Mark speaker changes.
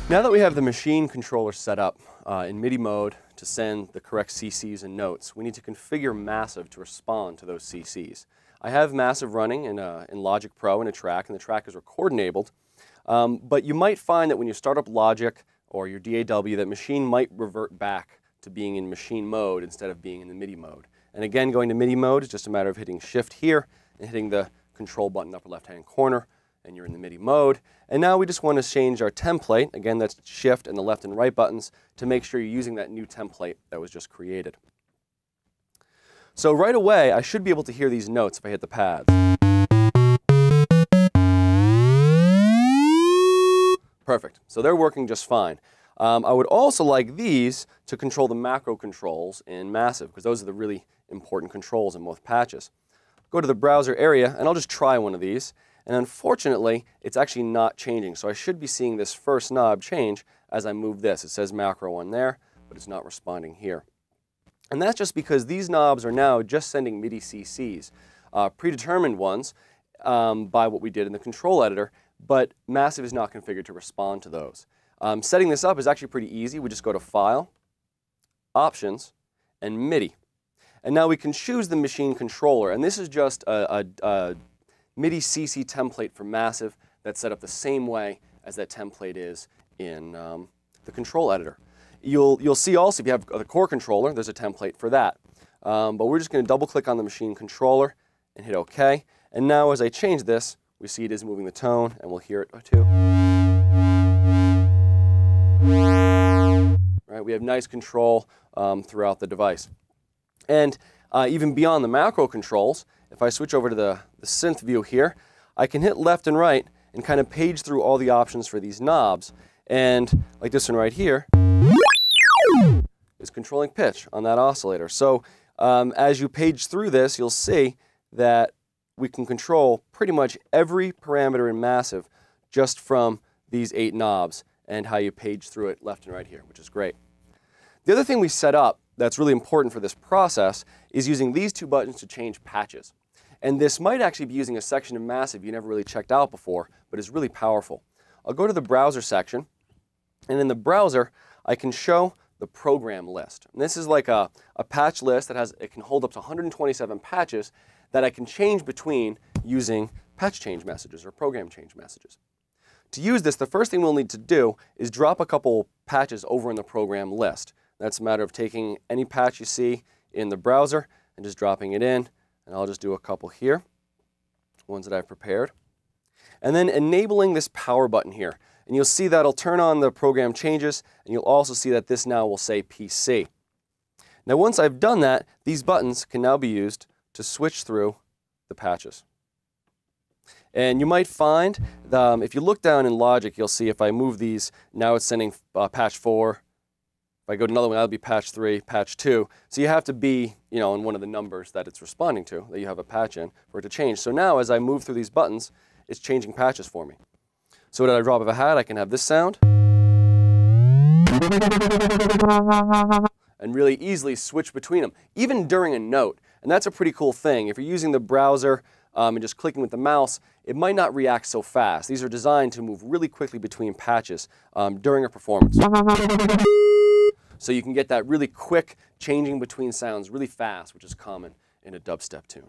Speaker 1: Now that we have the Maschine controller set up in MIDI mode to send the correct CCs and notes, we need to configure Massive to respond to those CCs. I have Massive running in Logic Pro in a track, and the track is record enabled. But you might find that when you start up Logic or your DAW, that Maschine might revert back to being in Maschine mode instead of being in the MIDI mode. And again, going to MIDI mode is just a matter of hitting Shift here and hitting the control button upper left-hand corner, and you're in the MIDI mode. And now we just want to change our template. Again, that's Shift and the left and right buttons to make sure you're using that new template that was just created. So right away, I should be able to hear these notes if I hit the pads. Perfect. So they're working just fine. I would also like these to control the macro controls in Massive, because those are the really important controls in both patches. Go to the browser area, and I'll just try one of these. And unfortunately, it's actually not changing. So I should be seeing this first knob change as I move this. It says macro on there, but it's not responding here. And that's just because these knobs are now just sending MIDI CCs, predetermined ones by what we did in the control editor, but Massive is not configured to respond to those. Setting this up is actually pretty easy. We just go to File, Options, and MIDI. And now we can choose the Maschine controller. And this is just a MIDI CC template for Massive that's set up the same way as that template is in the control editor. You'll see also if you have the core controller, there's a template for that. But we're just going to double click on the Maschine controller and hit OK. And now as I change this, we see it is moving the tone, and we'll hear it too. Right, we have nice control throughout the device. And even beyond the macro controls, if I switch over to the synth view here, I can hit left and right and kind of page through all the options for these knobs. And like this one right here is controlling pitch on that oscillator. So as you page through this, you'll see that we can control pretty much every parameter in Massive just from these 8 knobs and how you page through it left and right here, which is great. The other thing we set up that's really important for this process is using these 2 buttons to change patches. And this might actually be using a section of Massive you never really checked out before, but is really powerful. I'll go to the browser section, and in the browser, I can show the program list. And this is like a patch list that it can hold up to 127 patches that I can change between using patch change messages or program change messages. To use this, the first thing we'll need to do is drop a couple patches over in the program list. That's a matter of taking any patch you see in the browser and just dropping it in. And I'll just do a couple here, ones that I've prepared. And then enabling this power button here. And you'll see that'll turn on the program changes, and you'll also see that this now will say PC. Now once I've done that, these buttons can now be used to switch through the patches. And you might find, if you look down in Logic, you'll see if I move these, now it's sending patch 4. If I go to another one, that'll be patch 3, patch 2. So you have to be, in one of the numbers that it's responding to, that you have a patch in, for it to change. So now as I move through these buttons, it's changing patches for me. So what I drop of a hat, I can have this sound. And really easily switch between them, even during a note. And that's a pretty cool thing. If you're using the browser and just clicking with the mouse, it might not react so fast. These are designed to move really quickly between patches during a performance. So you can get that really quick changing between sounds really fast, which is common in a dubstep tune.